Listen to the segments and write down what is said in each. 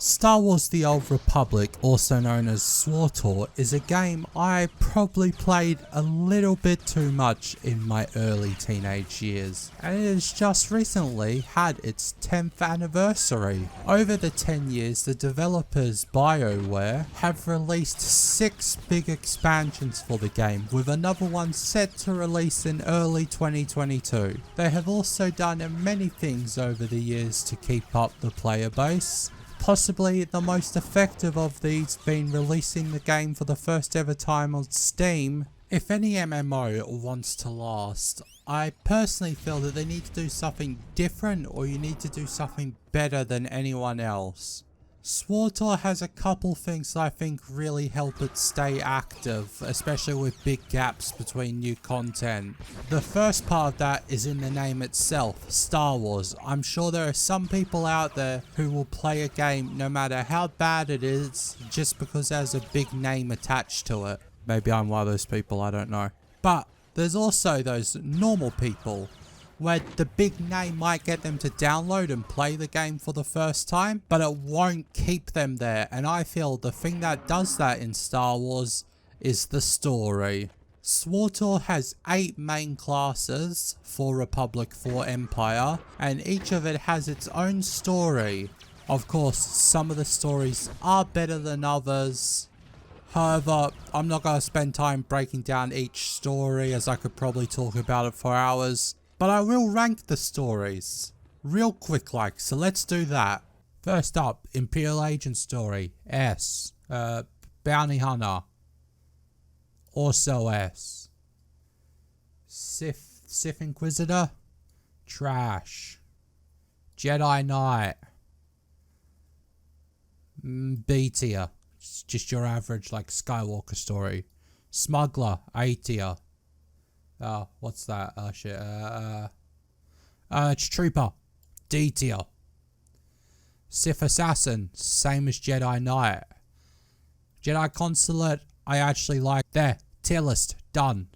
Star Wars The Old Republic, also known as SWTOR, is a game I probably played a little bit too much in my early teenage years, and it has just recently had its 10th anniversary. Over the 10 years, the developers BioWare have released 6 big expansions for the game, with another one set to release in early 2022. They have also done many things over the years to keep up the player base. Possibly the most effective of these being releasing the game for the first ever time on Steam. If any MMO wants to last, I personally feel that they need to do something different, or you need to do something better than anyone else. SWTOR has a couple things that I think really help it stay active, especially with big gaps between new content. The first part of that is in the name itself, Star Wars. I'm sure there are some people out there who will play a game no matter how bad it is, just because there's a big name attached to it. Maybe I'm one of those people, I don't know. But there's also those normal people where the big name might get them to download and play the game for the first time, but it won't keep them there. And I feel the thing that does that in Star Wars is the story. SWTOR has 8 main classes for Republic, for Empire, and each of it has its own story. Of course, some of the stories are better than others. However, I'm not going to spend time breaking down each story, as I could probably talk about it for hours. But I will rank the stories real quick like, so let's do that. First up, Imperial Agent story, S. Bounty Hunter, also S. Sith Inquisitor, trash. Jedi Knight, B tier, just your average like Skywalker story. Smuggler, A tier. What's that? Shit. It's Trooper, D tier. Sith Assassin, same as Jedi Knight. Jedi Consulate, I actually like. There, tier list, done.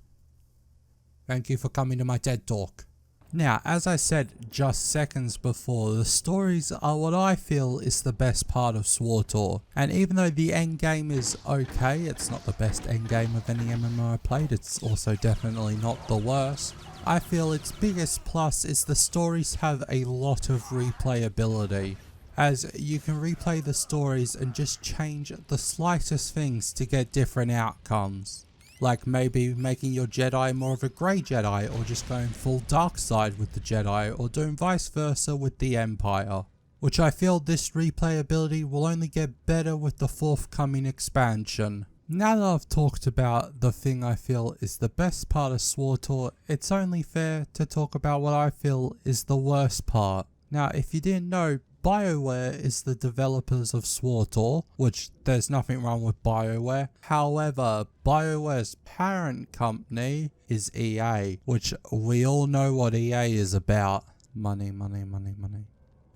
Thank you for coming to my TED Talk. Now, as I said just seconds before, the stories are what I feel is the best part of SWTOR. And even though the endgame is okay, it's not the best endgame of any MMO I played, it's also definitely not the worst. I feel its biggest plus is the stories have a lot of replayability, as you can replay the stories and just change the slightest things to get different outcomes. Like maybe making your Jedi more of a grey Jedi, or just going full dark side with the Jedi, or doing vice versa with the Empire. Which I feel this replayability will only get better with the forthcoming expansion. Now that I've talked about the thing I feel is the best part of SWTOR, it's only fair to talk about what I feel is the worst part. Now, if you didn't know, BioWare is the developers of SWTOR, which there's nothing wrong with BioWare. However, BioWare's parent company is EA, which we all know what EA is about. Money, money, money, money.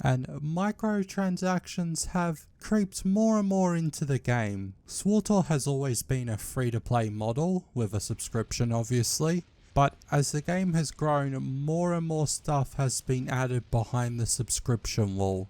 And microtransactions have creeped more and more into the game. SWTOR has always been a free-to-play model, with a subscription obviously. But as the game has grown, more and more stuff has been added behind the subscription wall.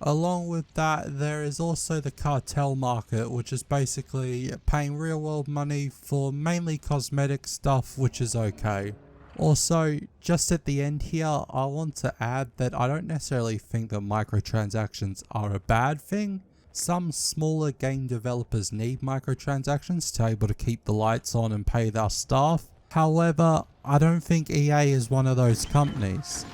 Along with that, there is also the cartel market, which is basically paying real world money for mainly cosmetic stuff, which is okay. Also, just at the end here, I want to add that I don't necessarily think that microtransactions are a bad thing. Some smaller game developers need microtransactions to be able to keep the lights on and pay their staff. However, I don't think EA is one of those companies.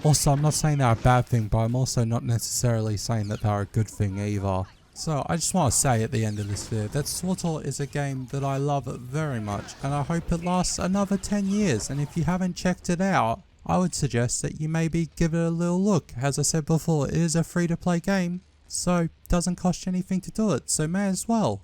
Also, I'm not saying they're a bad thing, but I'm also not necessarily saying that they're a good thing either. So, I just want to say at the end of this video that SWTOR is a game that I love very much, and I hope it lasts another 10 years, and if you haven't checked it out, I would suggest that you maybe give it a little look. As I said before, it is a free to play game, so it doesn't cost you anything to do it, so may as well.